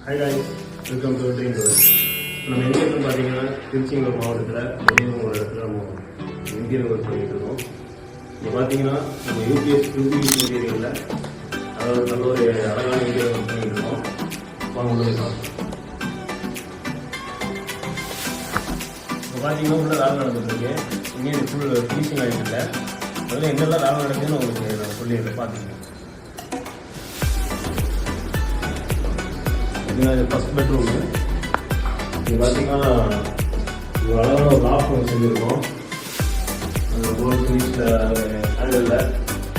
Hi guys, welcome to Dream World. நம்ம எங்கே இருக்கோம் பார்த்தீங்கன்னா திருச்சிங்கூர் மாவட்டத்தில் ஒரு இடத்துல நம்ம இன்டீரியர் ஒர்க் பண்ணிட்டு இருக்கோம். இப்போ பார்த்தீங்கன்னா நம்ம யூபிஎஸ் இன்டீரியரில் அதாவது நல்ல ஒரு அழகான இன்டீரியர் ஒர்க் பண்ணிட்டு இருக்கோம். வாங்க உள்ளே பார்க்கலாம். இப்போ பார்த்தீங்கன்னா உள்ள வேலை நடந்துருக்கு. இங்கே ஃபுல் ஃபினிஷிங் ஆகிட்டு இல்லை. அதில் என்னெல்லாம் வேலை நடக்குதுன்னு உங்களுக்கு நான் சொல்லிடுறேன். பார்த்தீங்கன்னா இது ஃபஸ்ட் பெட்ரூமு. இது பார்த்தீங்கன்னா இது அழகான ஒரு லாஃப்ட் ஒன்று செஞ்சுருக்கோம். அந்த கோல்டு ஃபினிஷில் ஹேண்டில்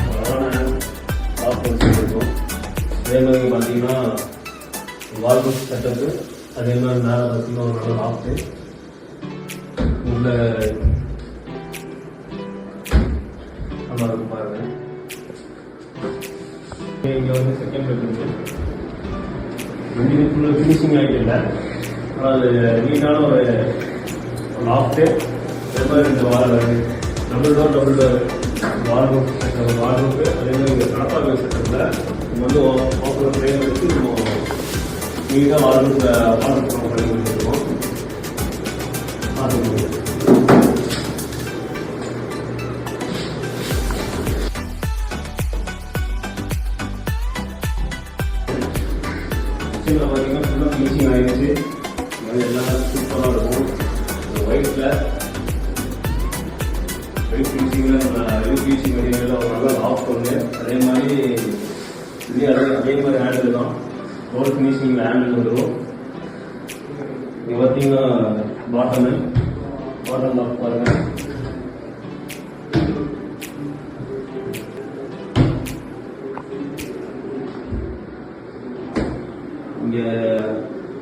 அழகான லாஃப்ட் ஒன்று செஞ்சுருக்கோம். அதே மாதிரி பார்த்தீங்கன்னா வால்ரூஃப் செட்டப்பு, அதே மாதிரி மேலே பார்த்தீங்கன்னா ஒரு நல்ல லாஃப்ட்டு உள்ள நல்லா இருக்கும் பாருங்கள். இங்கே வந்து செகண்ட் பெட்ரூமு. வண்டி ஃபுல்லாக ஃபினிஷிங் ஆகிட்டு இல்லை, ஆனால் அது நீட்டான ஒரு லாஃப்ட்டு. அதே மாதிரி இந்த டபுள் டோர் வால்ரூஃப் அதே மாதிரி இங்கே கடப்பாக செட்டப்பில் நம்ம வந்து ஓப்பன் ஃப்ரேம் வச்சு நம்ம நீட்டாக வால்ரூஃப் பண்ணி கொடுத்துருக்கோம். பார்த்துக்கோங்க. பார்த்தீங்கன்னா ஃபுல்லாக ஃபினிஷிங் ஆகிடுச்சு. எல்லாம் சூப்பராக இருக்கும். ஒயிட் ஃபினிஷிங்கில் ஃபினிஷிங் மெட்டீரியலில் ஒரு நல்ல லாஃப்ட் ஒன்று. அதே மாதிரி அதே மாதிரி ஹேண்டில் தான். கோல்ட் ஃபினிஷிங்கில் ஹேண்டில் வந்துடும். இங்கே பார்த்தீங்கன்னா பாட்டம் லாக் பாருங்கள். இங்கே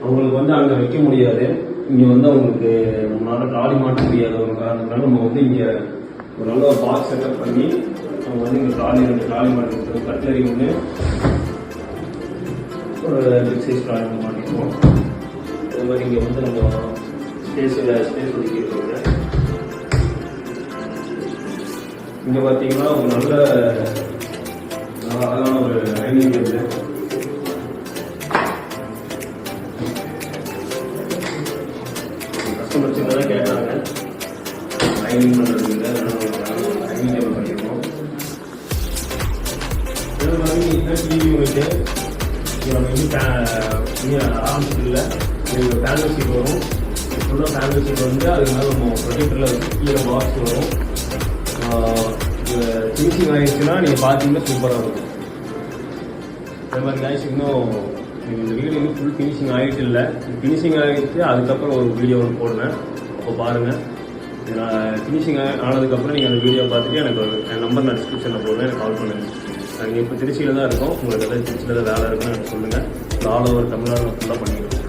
அவங்களுக்கு வந்து அங்கே வைக்க முடியாது. இங்கே வந்து அவங்களுக்கு நம்மளால ட்ராலி மாட்ட முடியாது. ஒரு காரணத்தினால நம்ம வந்து இங்கே ஒரு நல்ல பாக்ஸ் செட்டப் பண்ணி அவங்க வந்து இங்கே ட்ராலி மாட்டி கட்லரி ஒன்று ஒரு பிக் சைஸ் ட்ராலி மாட்டிக்குவோம். அதே மாதிரி இங்கே வந்து நம்ம ஸ்பேஸ் ஒதுக்கியிருக்கோங்க. இங்கே பார்த்தீங்கன்னா ஒரு நல்ல அழகான ஒரு டைனிங் டேபிள். கஸ்டமர் சின்னதாக கேட்டாங்க டைனிங் பண்ணுறதுக்கு, டைனிங் டேபிள் பண்ணியிருக்கோம். இதே மாதிரி டிவி யூனிட்டு நம்ம இன்னும் ஆரம்பிச்சதில்லை. இது ஃபேமிலி சீட் வரும். ஃபுல்லாக ஃபேமிலி சீட் வந்து அதுக்கு மேலே நம்ம ப்ரொஜெக்டரில் வச்சு கீழே பாக்ஸ் வரும். ஃபினிஷிங் ஆகிடுச்சுன்னா நீங்கள் பார்த்தீங்கன்னா சூப்பராக இருக்கும். அதே மாதிரி காய்ச்சி இன்னும் இந்த வீடியோ வந்து ஃபுல் ஃபினிஷிங் ஆகிட்டு இல்லை. ஃபினிஷிங் ஆகிடுச்சு, அதுக்கப்புறம் ஒரு வீடியோ ஒன்று போடுவேன். அப்போ பாருங்கள். நான் ஃபினிஷிங் ஆனதுக்கப்புறம் நீங்கள் அந்த வீடியோ பார்த்துட்டு எனக்கு என் நம்பர் நான் டிஸ்கிரிப்ஷனில் போடுவேன். எனக்கு கால் பண்ணுங்கள். நாங்கள் இப்போ திருச்சியில் தான் இருக்கோம். உங்களுக்கு எதாவது திருச்சியில் தான் வேலை இருக்குன்னு எனக்கு சொல்லுங்கள். ஆல் ஓவர் தமிழ்நாடு ஃபுல்லாக பண்ணிடுவோம்.